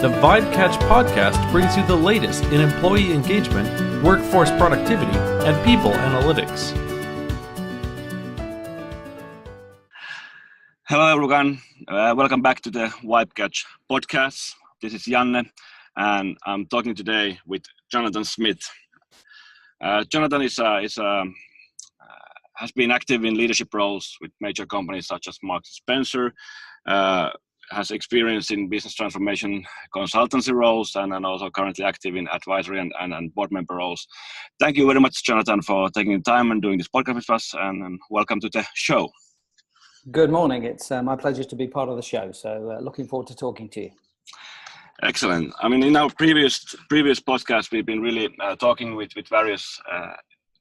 The VibeCatch podcast brings you the latest in employee engagement, workforce productivity, and people analytics. Hello everyone, welcome back to the VibeCatch podcast. This is Janne, and I'm talking today with Jonathan Smith. Jonathan has been active in leadership roles with major companies such as Marks & Spencer, has experience in business transformation consultancy roles, and also currently active in advisory and board member roles. Thank you very much, Jonathan, for taking the time and doing this podcast with us, and welcome to the show. Good morning. It's my pleasure to be part of the show. So looking forward to talking to you. Excellent. I mean, in our previous podcast, we've been really talking with various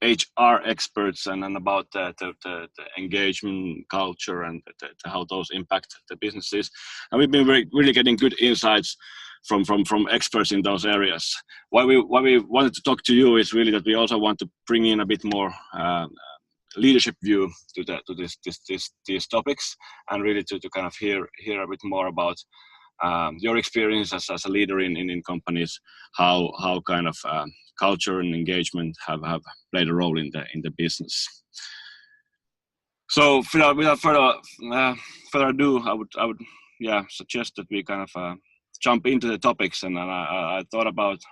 HR experts and about the engagement culture and how those impact the businesses. And we've been really getting good insights from experts in those areas. Why we wanted to talk to you is really that we also want to bring in a bit more leadership view to these topics, and really to kind of hear a bit more about your experience as a leader in companies, how kind of culture and engagement have played a role in the business. So without further ado, I would suggest that we kind of jump into the topics, and I thought about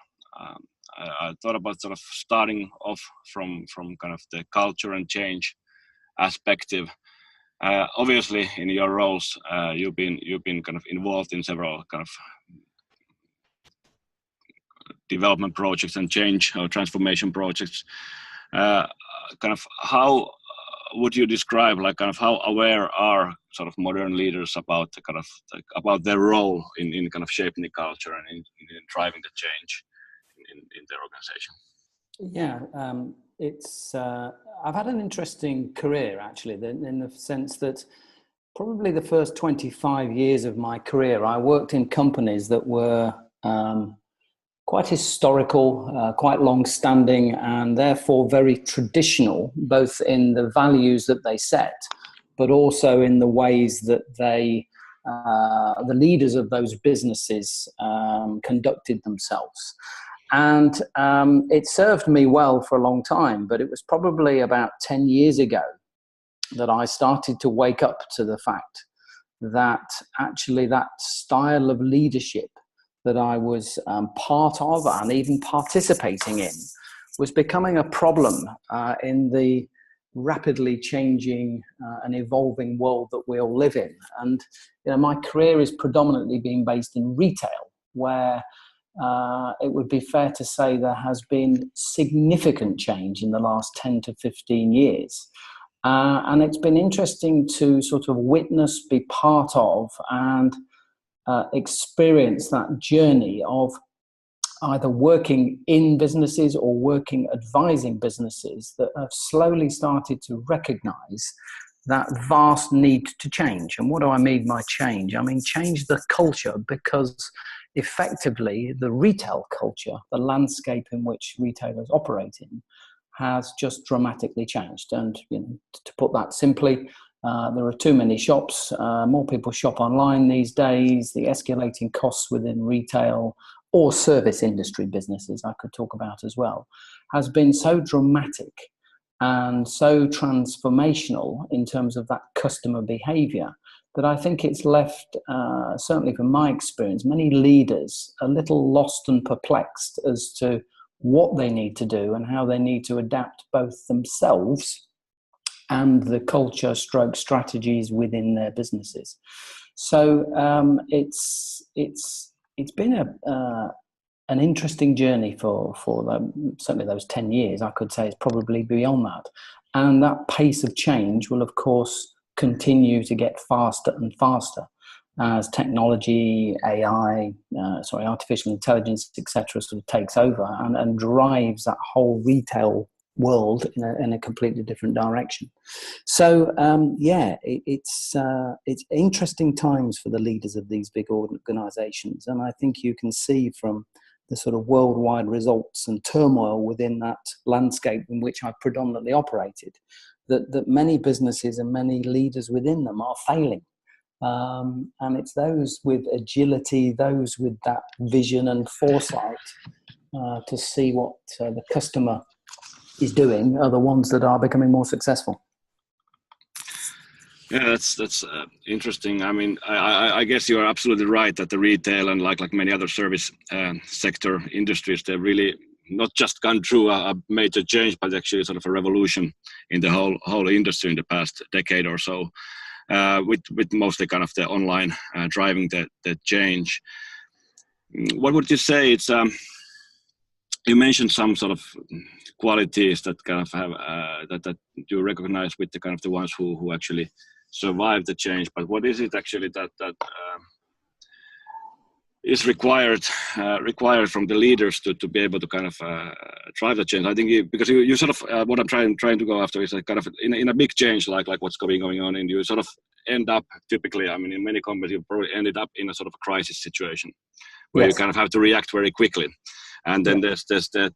sort of starting off from kind of the culture and change aspective. Obviously, in your roles, you've been kind of involved in several kind of development projects and change or transformation projects. Kind of how would you describe, like, kind of how aware are sort of modern leaders about the kind of about their role in kind of shaping the culture and in driving the change in their organization? Yeah, it's I've had an interesting career, actually, in the sense that probably the first 25 years of my career, I worked in companies that were quite historical, quite long-standing, and therefore very traditional, both in the values that they set, but also in the ways that the leaders of those businesses conducted themselves. And it served me well for a long time, but it was probably about 10 years ago that I started to wake up to the fact that actually that style of leadership that I was part of and even participating in was becoming a problem in the rapidly changing and evolving world that we all live in. And my career is predominantly being based in retail, where it would be fair to say there has been significant change in the last 10 to 15 years. And it's been interesting to sort of witness, be part of, and experience that journey of either working in businesses or advising businesses that have slowly started to recognize that vast need to change. And what do I mean by change? I mean change the culture, because effectively the retail culture, the landscape in which retailers operate in, has just dramatically changed. And to put that simply, there are too many shops. More people shop online these days. The escalating costs within retail or service industry businesses, I could talk about as well, has been so dramatic and so transformational in terms of that customer behavior that I think it's left, certainly from my experience, many leaders a little lost and perplexed as to what they need to do and how they need to adapt both themselves and the culture stroke strategies within their businesses. So it's been an interesting journey for certainly those 10 years. I could say it's probably beyond that. And that pace of change will, of course, continue to get faster and faster as technology, artificial intelligence, etc., sort of takes over and drives that whole retail world in a completely different direction. So it's interesting times for the leaders of these big organizations, and I think you can see from the sort of worldwide results and turmoil within that landscape in which I predominantly operated, that many businesses and many leaders within them are failing. And it's those with agility, those with that vision and foresight to see what the customer is doing are the ones that are becoming more successful. Yeah, that's interesting. I mean, I guess you are absolutely right that the retail and like many other service sector industries, they've really not just gone through a major change, but actually sort of a revolution in the whole industry in the past decade or so, with mostly kind of the online driving the change. What would you say? It's you mentioned some sort of qualities that kind of have that you recognize with the kind of the ones who actually survive the change, but what is it actually that is required from the leaders to be able to kind of drive the change? I think because you sort of what I'm trying to go after is a kind of in a big change like what's going on, and you sort of end up typically, I mean, in many companies you probably ended up in a sort of a crisis situation where you kind of have to react very quickly. And then there's that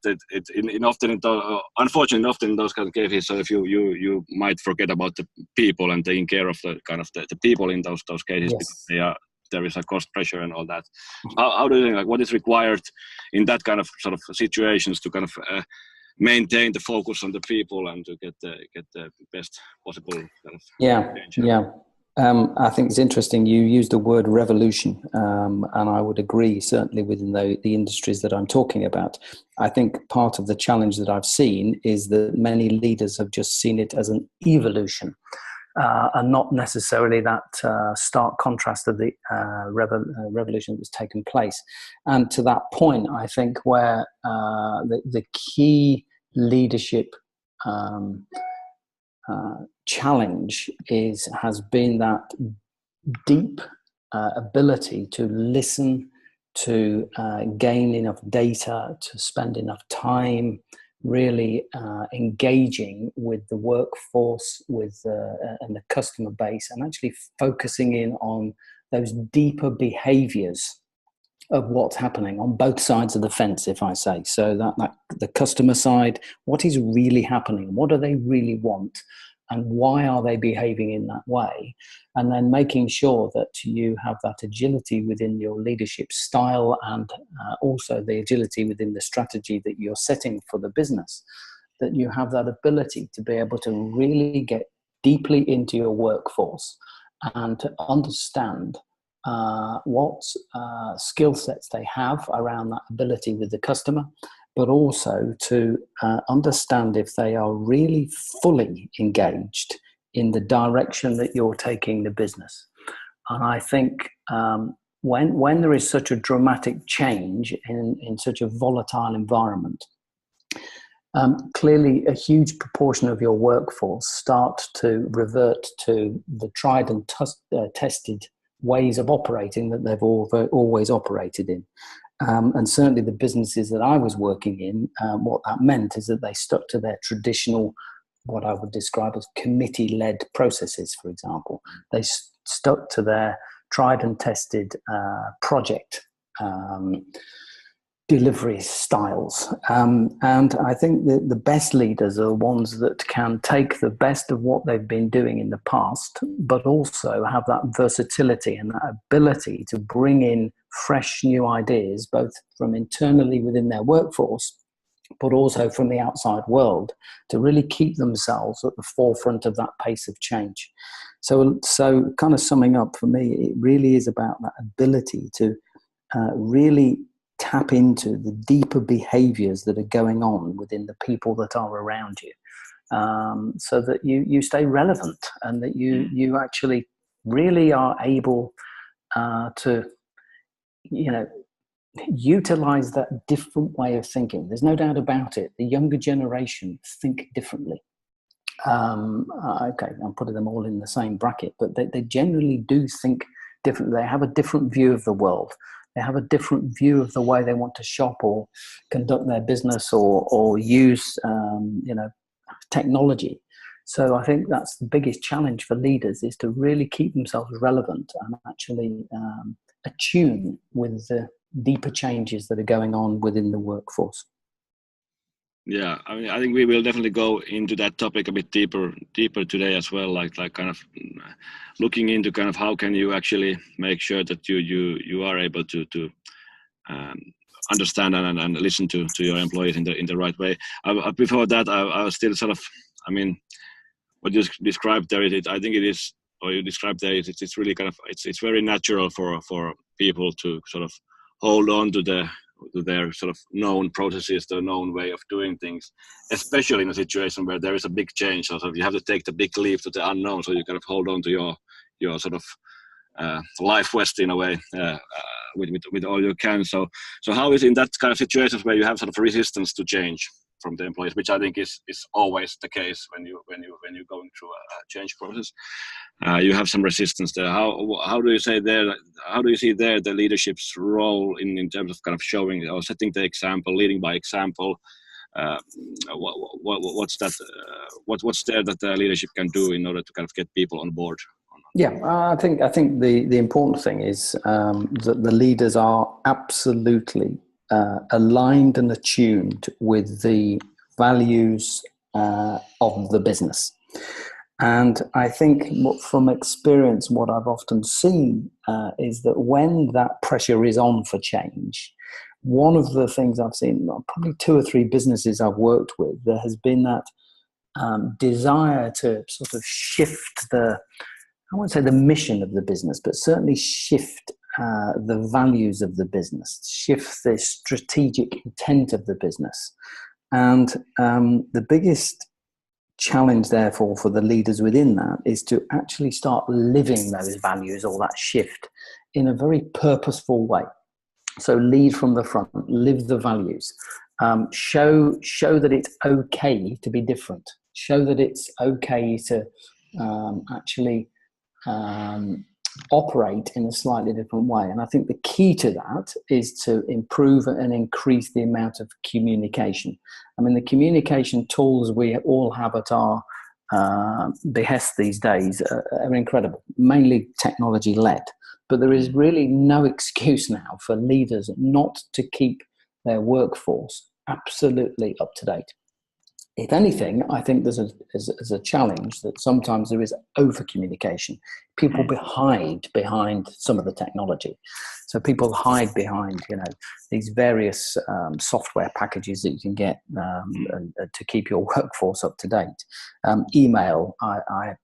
unfortunately often in those kind of cases, so if you might forget about the people and taking care of the kind of the people in those cases, because there is a cost pressure and all that. How do you think, like, what is required in that kind of sort of situations to kind of maintain the focus on the people and to get the best possible kind of change? I think it's interesting. You used the word revolution, and I would agree, certainly within the industries that I'm talking about. I think part of the challenge that I've seen is that many leaders have just seen it as an evolution, and not necessarily that stark contrast of the revolution that's taken place. And to that point, I think where the key leadership challenge has been that deep ability to listen, to gain enough data, to spend enough time really engaging with the workforce, with and the customer base, and actually focusing in on those deeper behaviors of what's happening on both sides of the fence, if I say so. That the customer side, what is really happening, what do they really want, and why are they behaving in that way? And then making sure that you have that agility within your leadership style, and also the agility within the strategy that you're setting for the business, that you have that ability to be able to really get deeply into your workforce and to understand what skill sets they have around that ability with the customer, but also to understand if they are really fully engaged in the direction that you're taking the business. And I think when there is such a dramatic change in such a volatile environment, clearly a huge proportion of your workforce start to revert to the tried and tested ways of operating that they've always operated in. And certainly the businesses that I was working in, what that meant is that they stuck to their traditional, what I would describe as committee-led processes, for example. They stuck to their tried and tested project delivery styles. And I think that the best leaders are the ones that can take the best of what they've been doing in the past, but also have that versatility and that ability to bring in fresh new ideas, both from internally within their workforce, but also from the outside world, to really keep themselves at the forefront of that pace of change. So kind of summing up for me, it really is about that ability to really tap into the deeper behaviors that are going on within the people that are around you, so that you stay relevant and that you actually really are able to, utilize that different way of thinking. There's no doubt about it. The younger generation think differently. Okay, I'm putting them all in the same bracket, but they generally do think differently. They have a different view of the world. They have a different view of the way they want to shop or conduct their business or use, technology. So I think that's the biggest challenge for leaders, is to really keep themselves relevant and actually attune with the deeper changes that are going on within the workforce. Yeah, I mean, I think we will definitely go into that topic a bit deeper today as well. Like kind of looking into kind of how can you actually make sure that you are able to um, understand and listen to your employees in the right way. Before that, I was still sort of, I mean, what you described there, I think it is, or you described there, it's really kind of, it's very natural for people to sort of hold on to their sort of known processes, their known way of doing things, especially in a situation where there is a big change. So you have to take the big leap to the unknown. So you kind of hold on to your sort of life vest in a way with all you can. So how is in that kind of situations where you have sort of resistance to change from the employees, which I think is always the case when you're going through a change process. You have some resistance there. How do you say there? How do you see there the leadership's role in terms of kind of showing or setting the example, leading by example? What's that? What's there that the leadership can do in order to kind of get people on board? Yeah, I think the important thing is that the leaders are absolutely aligned and attuned with the values of the business. And I think from experience, what I've often seen is that when that pressure is on for change, one of the things I've seen, probably 2 or 3 businesses I've worked with, there has been that desire to sort of shift I won't say the mission of the business, but certainly shift the values of the business, shift the strategic intent of the business. And the biggest challenge, therefore, for the leaders within that is to actually start living those values or that shift in a very purposeful way. So lead from the front, live the values, show that it's okay to be different, show that it's okay to actually operate in a slightly different way. And I think the key to that is to improve and increase the amount of communication. I mean, the communication tools we all have at our behest these days are incredible, mainly technology led. But there is really no excuse now for leaders not to keep their workforce absolutely up to date. If anything, I think there's a challenge that sometimes there is over communication. People hide behind some of the technology. So people hide behind, these various software packages that you can get to keep your workforce up to date. Email, I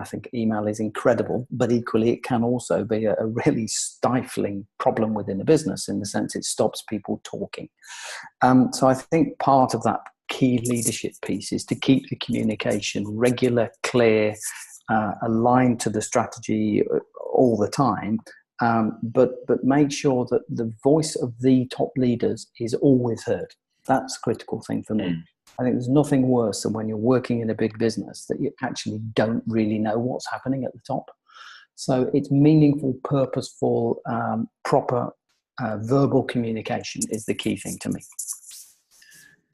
think email is incredible, but equally it can also be a really stifling problem within a business in the sense it stops people talking. So I think part of that key leadership piece is to keep the communication regular, clear, aligned to the strategy all the time, but make sure that the voice of the top leaders is always heard. That's a critical thing for me. I think there's nothing worse than when you're working in a big business that you actually don't really know what's happening at the top. So it's meaningful, purposeful, proper verbal communication is the key thing to me.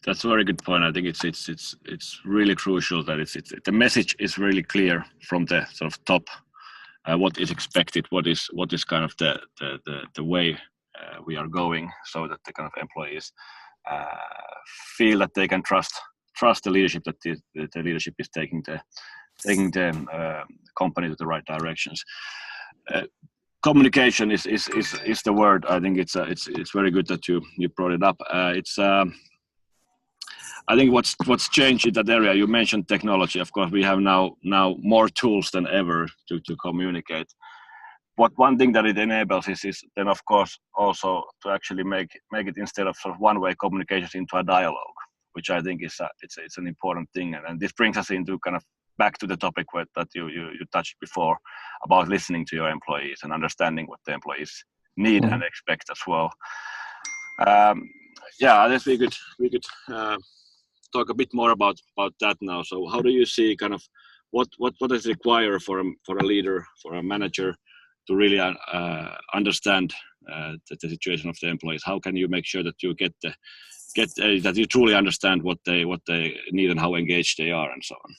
That's a very good point. I think it's really crucial that it's the message is really clear from the sort of top. What is expected? What is kind of the way we are going, so that the kind of employees feel that they can trust the leadership, that the leadership is taking the company to the right directions. Communication is the word. I think it's very good that you brought it up. I think what's changed in that area, you mentioned technology. Of course, we have now more tools than ever to communicate. What one thing that it enables is then, of course, also to actually make it, instead of sort of one-way communications, into a dialogue, which I think is it's an important thing. And this brings us into kind of back to the topic that you touched before about listening to your employees and understanding what the employees need and expect as well. I guess we could talk a bit more about that now. So how do you see kind of what is required for a leader, for a manager to really understand the situation of the employees? How can you make sure that you get that you truly understand what they need and how engaged they are and so on?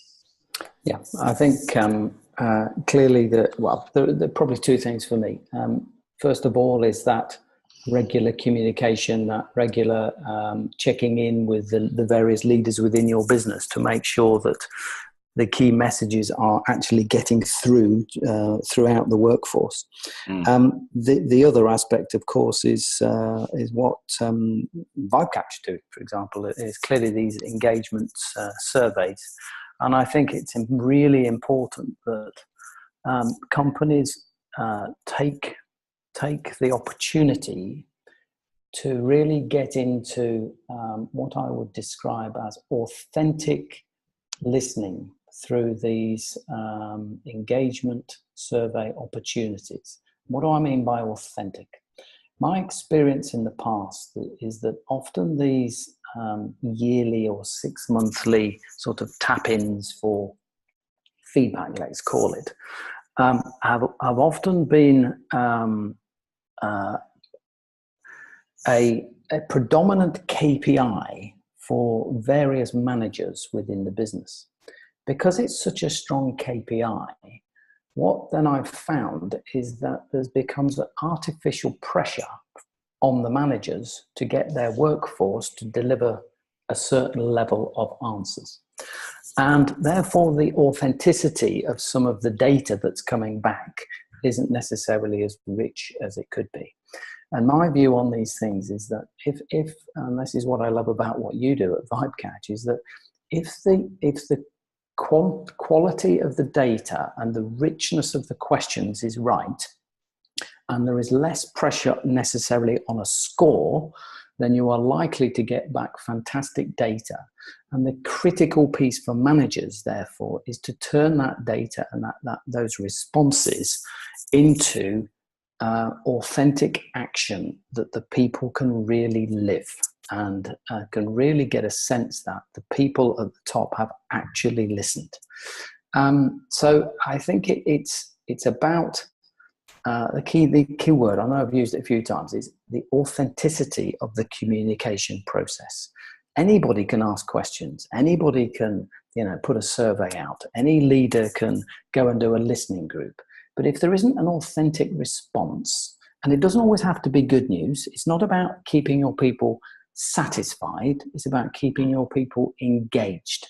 Yeah, I think clearly there are probably 2 things for me. First of all is that regular communication, that regular checking in with the various leaders within your business to make sure that the key messages are actually getting through throughout the workforce. The other aspect, of course, is what VibeCatch do. For example, is clearly these engagement surveys, and I think it's really important that companies take the opportunity to really get into what I would describe as authentic listening through these engagement survey opportunities. What do I mean by authentic? My experience in the past is that often these yearly or 6-monthly sort of tap-ins for feedback, let's call it, have often been a predominant KPI for various managers within the business. Because it's such a strong KPI, what then I've found is that there becomes an artificial pressure on the managers to get their workforce to deliver a certain level of answers. And therefore, the authenticity of some of the data that's coming back isn't necessarily as rich as it could be. And my view on these things is that if and this is what I love about what you do at VibeCatch, is that if the quality of the data and the richness of the questions is right, and there is less pressure necessarily on a score, then you are likely to get back fantastic data. And the critical piece for managers, therefore, is to turn that data and those responses into authentic action that the people can really live and can really get a sense that the people at the top have actually listened. So I think it's about the key word, I know I've used it a few times, is the authenticity of the communication process. Anybody can ask questions. Anybody can, put a survey out. Any leader can go and do a listening group. But if there isn't an authentic response, and it doesn't always have to be good news, it's not about keeping your people satisfied, it's about keeping your people engaged.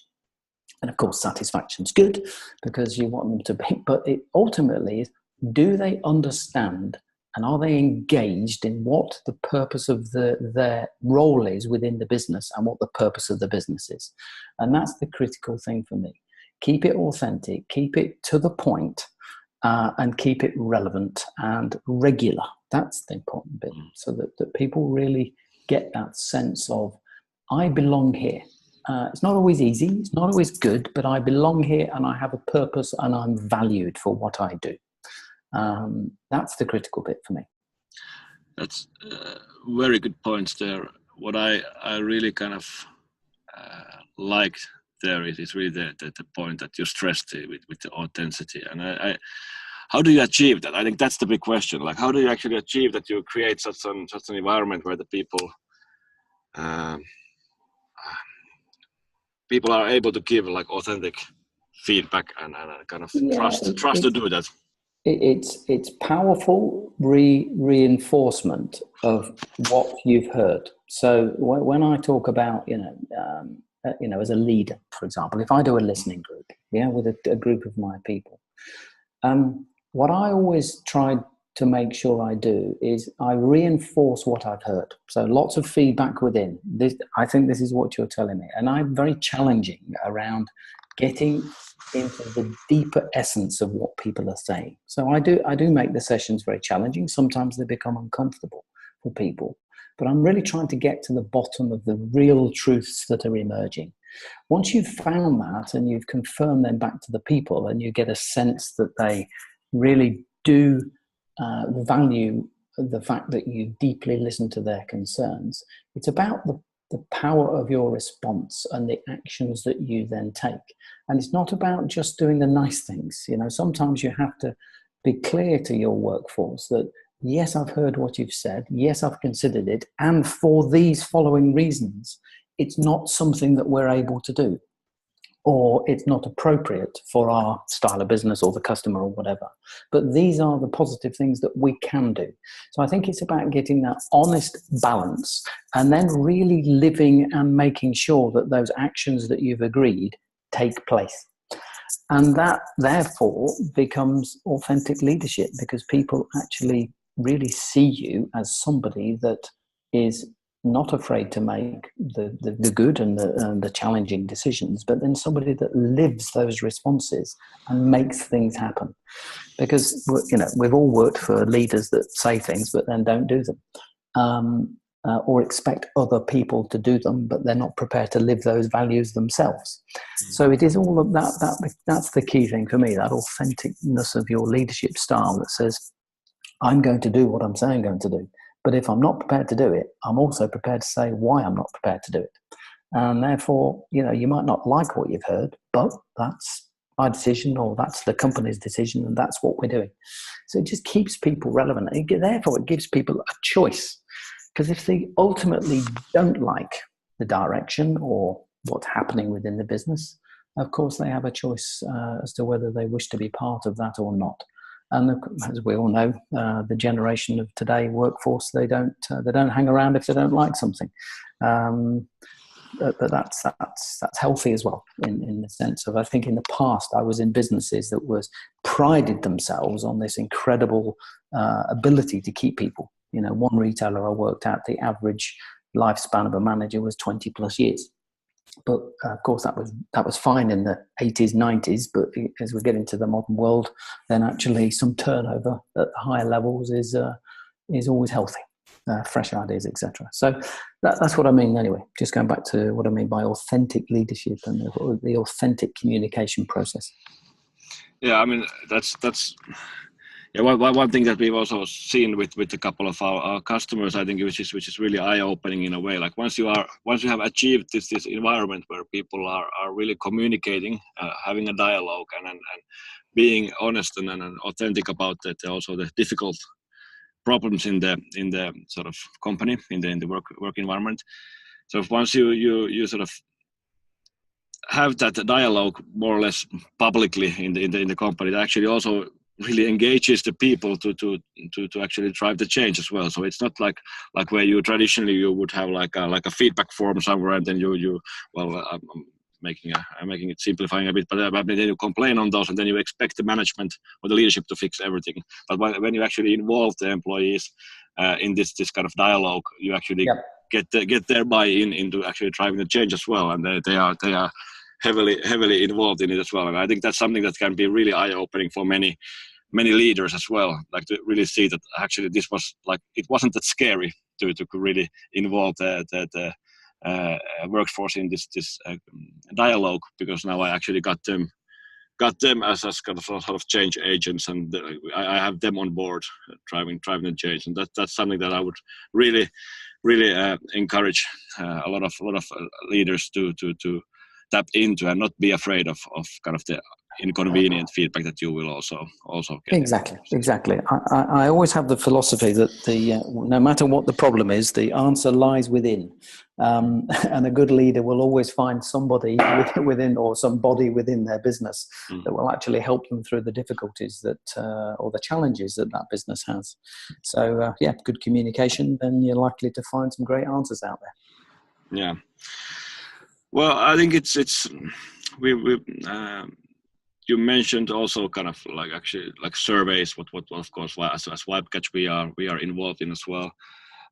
And of course, satisfaction's good because you want them to be, but it ultimately is, do they understand and are they engaged in what the purpose of their role is within the business and what the purpose of the business is? And that's the critical thing for me. Keep it authentic, keep it to the point, and keep it relevant and regular. That's the important bit, so that people really get that sense of, I belong here. It's not always easy, it's not always good, but I belong here and I have a purpose and I'm valued for what I do. That's the critical bit for me. That's very good points there. What I really kind of liked there is really the point that you stressed with the authenticity. And I how do you achieve that? I think that's the big question. Like, how do you actually achieve that? You create such an environment where the people are able to give like authentic feedback and kind of trust to do that. It's powerful reinforcement of what you've heard. So when I talk about as a leader, for example, if I do a listening group, with a group of my people, what I always try to make sure I do is I reinforce what I've heard. So lots of feedback within this. I think this is what you're telling me, and I'm very challenging around getting into the deeper essence of what people are saying. So I do make the sessions very challenging. Sometimes they become uncomfortable for people, but I'm really trying to get to the bottom of the real truths that are emerging. Once you've found that and you've confirmed them back to the people and you get a sense that they really do value the fact that you deeply listen to their concerns, it's about the power of your response and the actions that you then take. And it's not about just doing the nice things. Sometimes you have to be clear to your workforce that, yes, I've heard what you've said. Yes, I've considered it. And for these following reasons, it's not something that we're able to do. or it's not appropriate for our style of business or the customer or whatever. But these are the positive things that we can do. So I think it's about getting that honest balance and then really living and making sure that those actions that you've agreed take place. And that therefore becomes authentic leadership, because people actually really see you as somebody that is not afraid to make the good and the challenging decisions, but then somebody that lives those responses and makes things happen. Because, you know, we've all worked for leaders that say things but then don't do them, or expect other people to do them, but they're not prepared to live those values themselves. So it is all of that. That's the key thing for me, that authenticness of your leadership style that says, I'm going to do what I'm saying I'm going to do. But if I'm not prepared to do it, I'm also prepared to say why I'm not prepared to do it. And therefore, you know, you might not like what you've heard, but that's my decision, or that's the company's decision, and that's what we're doing. So it just keeps people relevant. Therefore, it gives people a choice. Because if they ultimately don't like the direction or what's happening within the business, of course, they have a choice as to whether they wish to be part of that or not. And as we all know, the generation of today workforce, they don't hang around if they don't like something. But that's healthy as well, in the sense of, I think in the past I was in businesses that prided themselves on this incredible ability to keep people. You know, one retailer I worked at, the average lifespan of a manager was 20 plus years. But of course, that was fine in the 80s, 90s. But as we get into the modern world, then actually some turnover at higher levels is always healthy, fresh ideas, etc. So that's what I mean. Anyway, just going back to what I mean by authentic leadership and the authentic communication process. Yeah, I mean that's. Yeah, one thing that we've also seen with a couple of our customers, I think, which is really eye-opening in a way. Like once you have achieved this environment where people are really communicating, having a dialogue, and being honest and authentic about that, also the difficult problems in the sort of company, in the work environment. So once you sort of have that dialogue more or less publicly in the company, it actually also really engages the people to actually drive the change as well. So it's not like where you traditionally you would have like a feedback form somewhere, and then I'm making it simplifying a bit, but then you complain on those, and then you expect the management or the leadership to fix everything. But when you actually involve the employees in this kind of dialogue, you actually get their buy-in into actually driving the change as well, and they are heavily involved in it as well. And I think that's something that can be really eye-opening for many leaders as well, like to really see that actually this was like, it wasn't that scary to really involve the workforce in this dialogue, because now I actually got them as kind of sort of change agents, and I have them on board driving the change, and that's something that I would really encourage a lot of leaders to tap into, and not be afraid of kind of the inconvenient feedback that you will also get. Exactly. I always have the philosophy that no matter what the problem is, the answer lies within, and a good leader will always find somebody within, or somebody within their business that will actually help them through the difficulties or the challenges that business has. So good communication, then you're likely to find some great answers out there. Yeah. Well, I think it's we you mentioned also kind of like actually like surveys, what of course as VibeCatch we are involved in as well.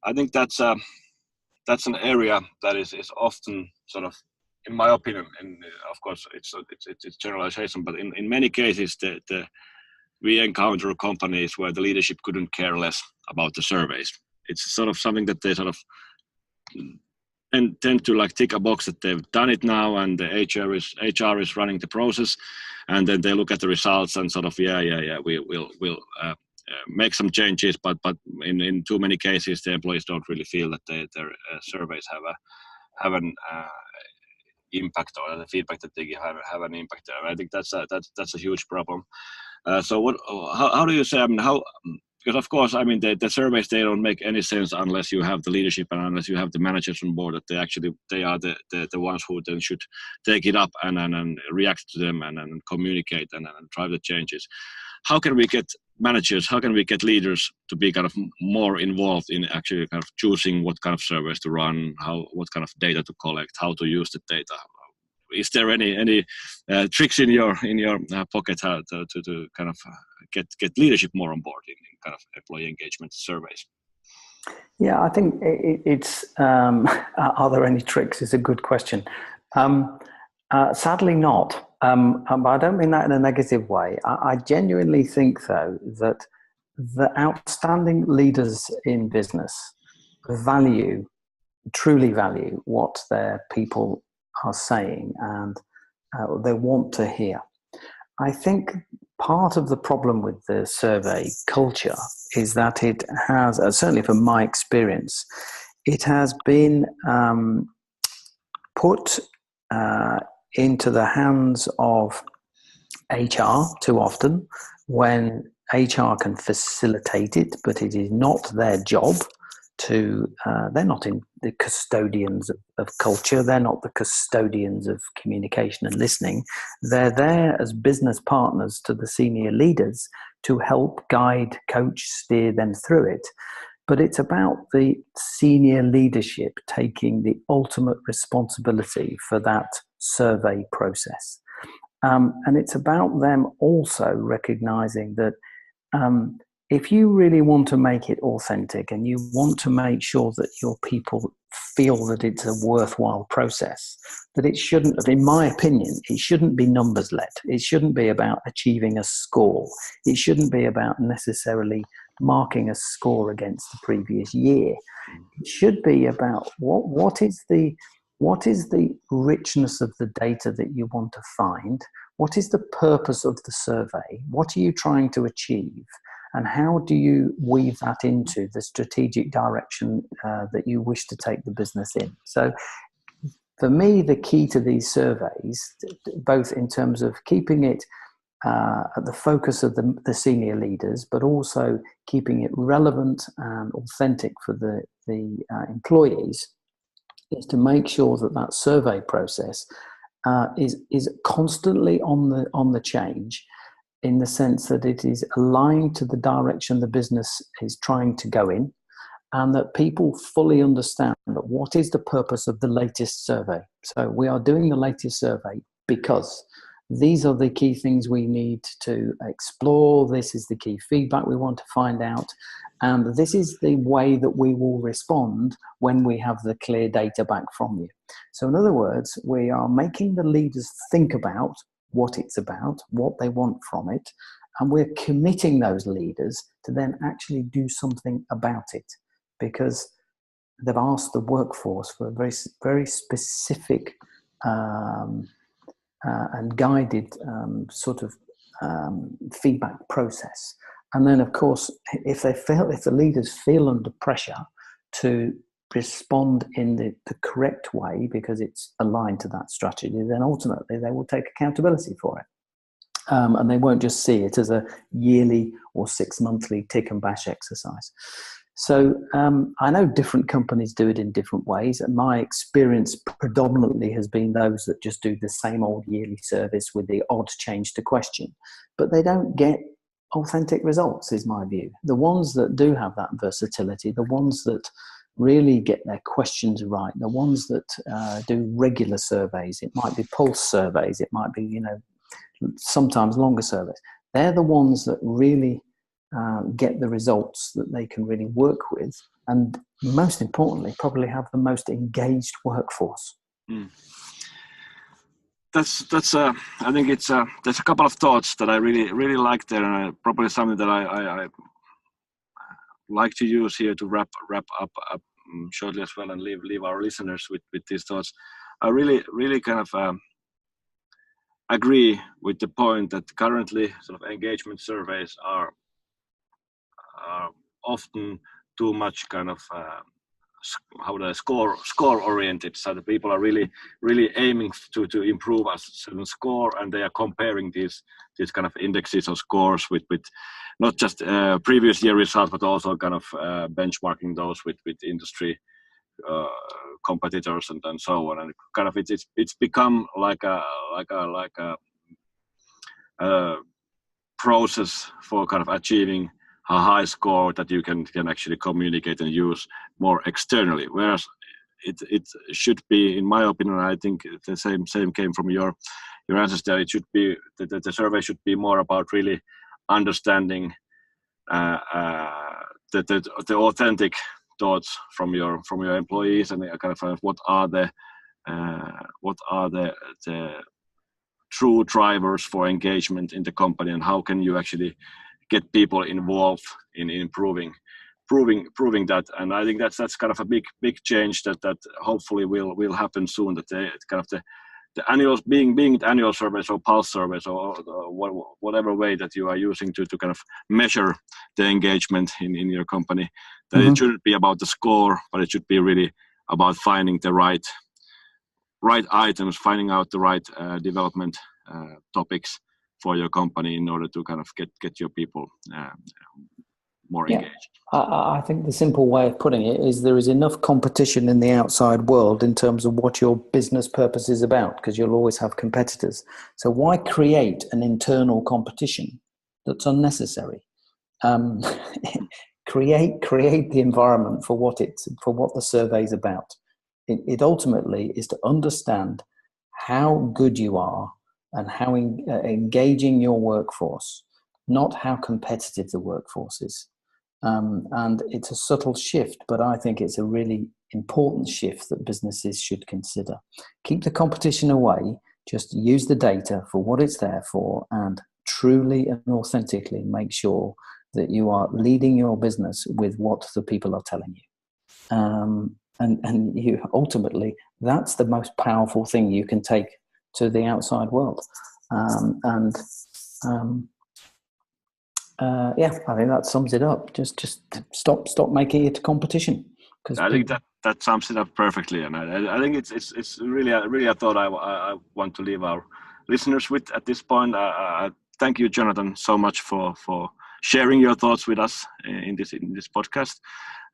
I think that's an area that is often sort of, in my opinion, and of course it's generalization, but in many cases we encounter companies where the leadership couldn't care less about the surveys. It's sort of something that they sort of tend to like tick a box that they've done it now, and the HR is running the process, and then they look at the results and sort of we'll make some changes, but in too many cases the employees don't really feel that their surveys have an impact, or the feedback that they give have an impact there. I think that's a huge problem. So how do you say? I mean, because of course, I mean, the surveys, they don't make any sense unless you have the leadership and unless you have the managers on board, that they are the ones who then should take it up and react to them and communicate and drive the changes. How can we get managers, how can we get leaders to be kind of more involved in actually kind of choosing what kind of surveys to run, what kind of data to collect, how to use the data? Is there any tricks in your pocket how to kind of get leadership more on board in kind of employee engagement surveys? Yeah, I think it's are there any tricks is a good question. Sadly not. But I don't mean that in a negative way. I genuinely think, though, that the outstanding leaders in business truly value what their people are saying, and they want to hear. I think part of the problem with the survey culture is that it has, certainly from my experience, it has been put into the hands of HR too often, when HR can facilitate it, but it is not their job to, they're not the custodians of culture, they're not the custodians of communication and listening. They're there as business partners to the senior leaders to help guide, coach, steer them through it. But it's about the senior leadership taking the ultimate responsibility for that survey process. And it's about them also recognizing that if you really want to make it authentic and you want to make sure that your people feel that it's a worthwhile process, that it shouldn't, in my opinion, it shouldn't be numbers led. It shouldn't be about achieving a score. It shouldn't be about necessarily marking a score against the previous year. It should be about what is the richness of the data that you want to find? What is the purpose of the survey? What are you trying to achieve? And how do you weave that into the strategic direction that you wish to take the business in? So for me, the key to these surveys, both in terms of keeping it at the focus of the senior leaders, but also keeping it relevant and authentic for the employees, is to make sure that survey process is constantly on the change, in the sense that it is aligned to the direction the business is trying to go in, and that people fully understand that what is the purpose of the latest survey. So we are doing the latest survey because these are the key things we need to explore. This is the key feedback we want to find out. And this is the way that we will respond when we have the clear data back from you. So in other words, we are making the leaders think about what it's about, what they want from it, and we're committing those leaders to then actually do something about it, because they've asked the workforce for a very, very specific and guided sort of feedback process. And then, of course, if the leaders feel under pressure to respond in the correct way because it's aligned to that strategy, then ultimately they will take accountability for it. And they won't just see it as a yearly or 6-monthly tick and bash exercise. So I know different companies do it in different ways, and my experience predominantly has been those that just do the same old yearly service with the odd change to question, but they don't get authentic results, is my view. The ones that do have that versatility, the ones that really get their questions right, the ones that do regular surveys, it might be pulse surveys, it might be, sometimes longer surveys, they're the ones that really get the results that they can really work with, and most importantly, probably have the most engaged workforce. That's I think it's there's a couple of thoughts that I really like there, and probably something that I like to use here to wrap up shortly as well, and leave our listeners with these thoughts. I really kind of agree with the point that currently sort of engagement surveys are often too much kind of score oriented, so the people are really aiming to improve a certain score, and they are comparing these kind of indexes or scores with not just previous year results, but also kind of benchmarking those with industry competitors and so on. And kind of it's become like a process for kind of achieving a high score that you can actually communicate and use more externally. Whereas it should be, in my opinion, I think the same came from your answers there. It should be the survey should be more about really understanding the authentic thoughts from your employees, and kind of what are the true drivers for engagement in the company, and how can you actually get people involved in improving that. And I think that's kind of a big change that hopefully will happen soon, that the annual being annual surveys or pulse surveys or whatever way that you are using to kind of measure the engagement in your company, that it shouldn't be about the score, but it should be really about finding the right items, finding out the right development topics for your company in order to kind of get your people more engaged. I think the simple way of putting it is there is enough competition in the outside world in terms of what your business purpose is about, because you'll always have competitors. So why create an internal competition that's unnecessary? Create the environment for what the survey is about. It ultimately is to understand how good you are and how engaging your workforce, not how competitive the workforce is. And it's a subtle shift, but I think it's a really important shift that businesses should consider. Keep the competition away, just use the data for what it's there for, and truly and authentically make sure that you are leading your business with what the people are telling you. And you ultimately, that's the most powerful thing you can take to the outside world. I think that sums it up. Just stop making it a competition. I think that sums it up perfectly, and I think it's really a thought I want to leave our listeners with at this point. I thank you, Jonathan, so much for sharing your thoughts with us in this podcast,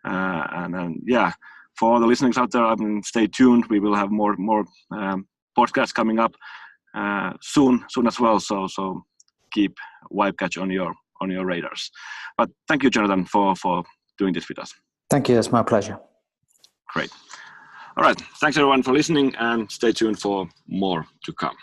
and for all the listeners out there, stay tuned. We will have more podcasts coming up soon as well. So keep VibeCatch on your radars. But thank you, Jonathan, for doing this with us. Thank you. It's my pleasure. Great. All right. Thanks everyone for listening, and stay tuned for more to come.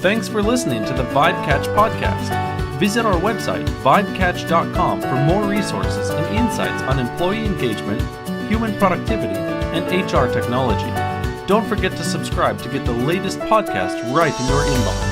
Thanks for listening to the VibeCatch podcast. Visit our website, VibeCatch.com, for more resources and insights on employee engagement, human productivity, and HR technology. Don't forget to subscribe to get the latest podcast right in your inbox.